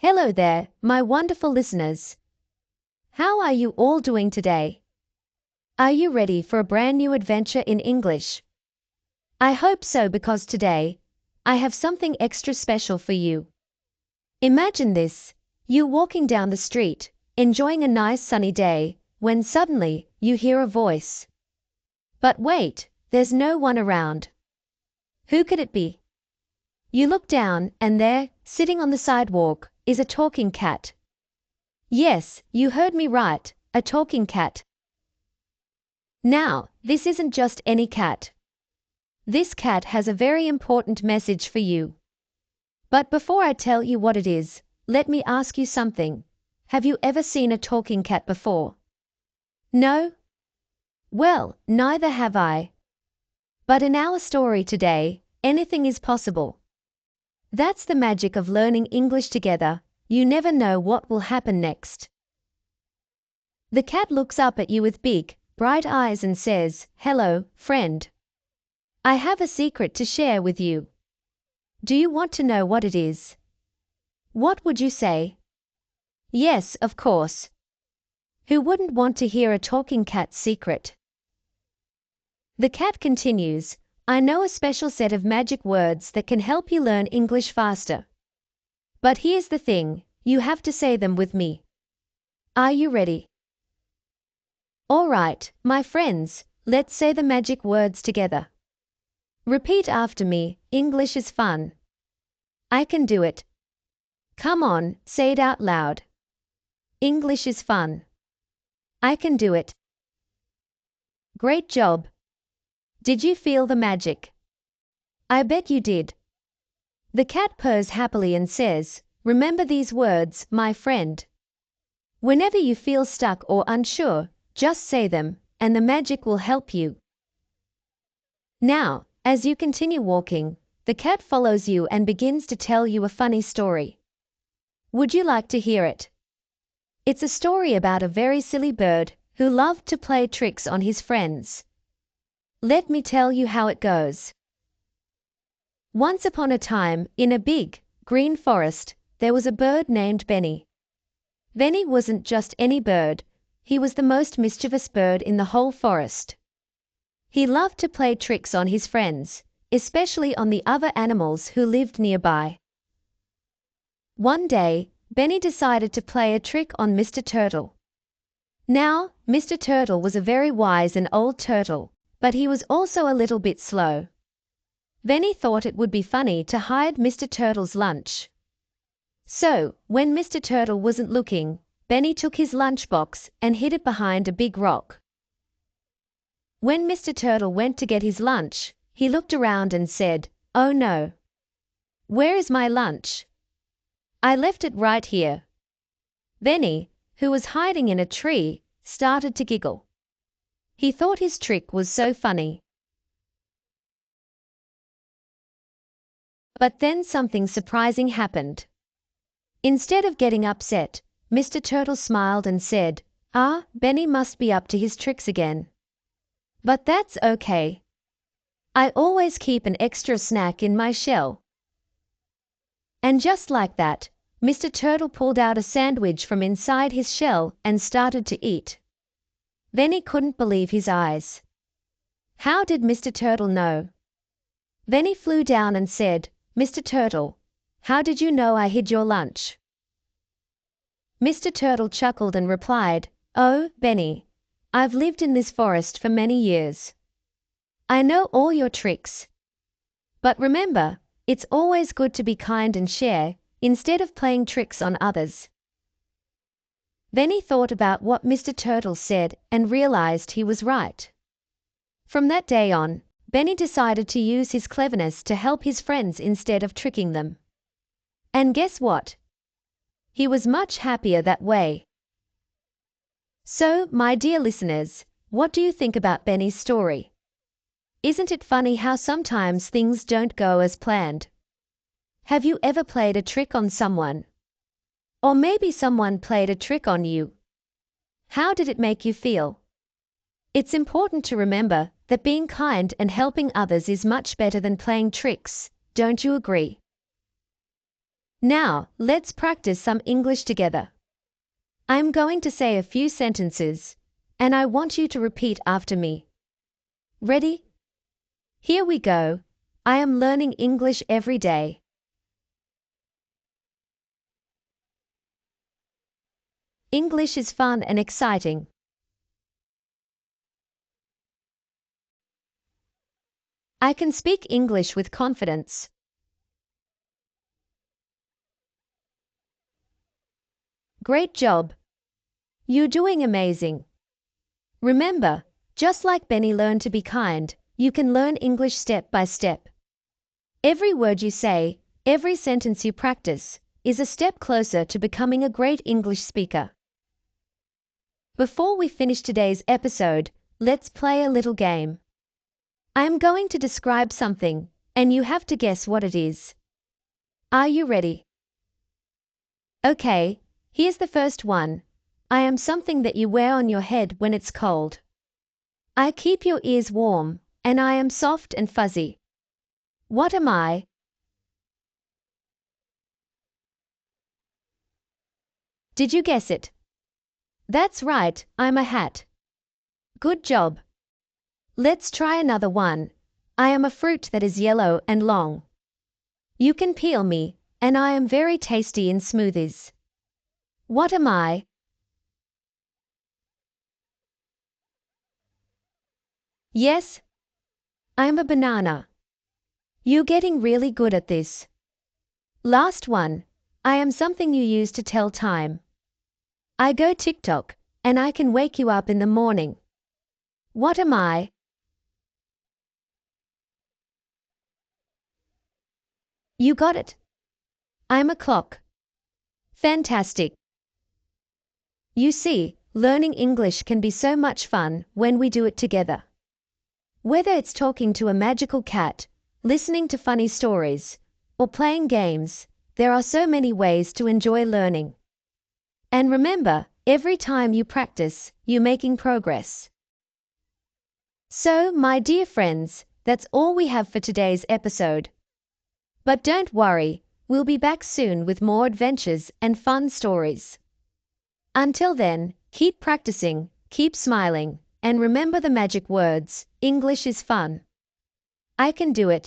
Hello there, my wonderful listeners. How are you all doing today? Are you ready for a brand new adventure in English? I hope so because today, I have something extra special for you. Imagine this, you walking down the street, enjoying a nice sunny day, when suddenly, you hear a voice. But wait, there's no one around. Who could it be? You look down, and there, sitting on the sidewalk, is a talking cat. Yes, you heard me right, a talking cat. Now, this isn't just any cat. This cat has a very important message for you. But before I tell you what it is, let me ask you something. Have you ever seen a talking cat before? No? Well, neither have I. But in our story today, anything is possible. That's the magic of learning English together. You never know what will happen next. The cat looks up at you with big, bright eyes and says, "Hello, friend. I have a secret to share with you. Do you want to know what it is?" What would you say? Yes, of course. Who wouldn't want to hear a talking cat's secret? The cat continues, "I know a special set of magic words that can help you learn English faster. But here's the thing, you have to say them with me. Are you ready?" All right, my friends, let's say the magic words together. Repeat after me, English is fun. I can do it. Come on, say it out loud. English is fun. I can do it. Great job. Did you feel the magic? I bet you did. The cat purrs happily and says, "Remember these words, my friend. Whenever you feel stuck or unsure, just say them, and the magic will help you." Now, as you continue walking, the cat follows you and begins to tell you a funny story. Would you like to hear it? It's a story about a very silly bird who loved to play tricks on his friends. Let me tell you how it goes. Once upon a time, in a big, green forest, there was a bird named Benny. Benny wasn't just any bird, he was the most mischievous bird in the whole forest. He loved to play tricks on his friends, especially on the other animals who lived nearby. One day, Benny decided to play a trick on Mr. Turtle. Now, Mr. Turtle was a very wise and old turtle, but he was also a little bit slow. Benny thought it would be funny to hide Mr. Turtle's lunch. So, when Mr. Turtle wasn't looking, Benny took his lunchbox and hid it behind a big rock. When Mr. Turtle went to get his lunch, he looked around and said, "Oh no. Where is my lunch? I left it right here." Benny, who was hiding in a tree, started to giggle. He thought his trick was so funny. But then something surprising happened. Instead of getting upset, Mr. Turtle smiled and said, "Ah, Benny must be up to his tricks again. But that's okay. I always keep an extra snack in my shell." And just like that, Mr. Turtle pulled out a sandwich from inside his shell and started to eat. Benny couldn't believe his eyes. How did Mr. Turtle know? Benny flew down and said, "Mr. Turtle, how did you know I hid your lunch?" Mr. Turtle chuckled and replied, "Oh, Benny, I've lived in this forest for many years. I know all your tricks. But remember, it's always good to be kind and share, instead of playing tricks on others." Benny thought about what Mr. Turtle said and realized he was right. From that day on, Benny decided to use his cleverness to help his friends instead of tricking them. And guess what? He was much happier that way. So, my dear listeners, what do you think about Benny's story? Isn't it funny how sometimes things don't go as planned? Have you ever played a trick on someone? Or maybe someone played a trick on you? How did it make you feel? It's important to remember that being kind and helping others is much better than playing tricks, don't you agree? Now, let's practice some English together. I'm going to say a few sentences, and I want you to repeat after me. Ready? Here we go. I am learning English every day. English is fun and exciting. I can speak English with confidence. Great job. You're doing amazing. Remember, just like Benny learned to be kind, you can learn English step by step. Every word you say, every sentence you practice, is a step closer to becoming a great English speaker. Before we finish today's episode, let's play a little game. I'm going to describe something, and you have to guess what it is. Are you ready? Okay, here's the first one. I am something that you wear on your head when it's cold. I keep your ears warm, and I am soft and fuzzy. What am I? Did you guess it? That's right, I'm a hat. Good job. Let's try another one. I am a fruit that is yellow and long. You can peel me, and I am very tasty in smoothies. What am I? Yes, I'm a banana. You're getting really good at this. Last one. I am something you use to tell time. I go TikTok, and I can wake you up in the morning. What am I? You got it. I'm a clock. Fantastic. You see, learning English can be so much fun when we do it together. Whether it's talking to a magical cat, listening to funny stories, or playing games, there are so many ways to enjoy learning. And remember, every time you practice, you're making progress. So, my dear friends, that's all we have for today's episode. But don't worry, we'll be back soon with more adventures and fun stories. Until then, keep practicing, keep smiling, and remember the magic words, English is fun. I can do it.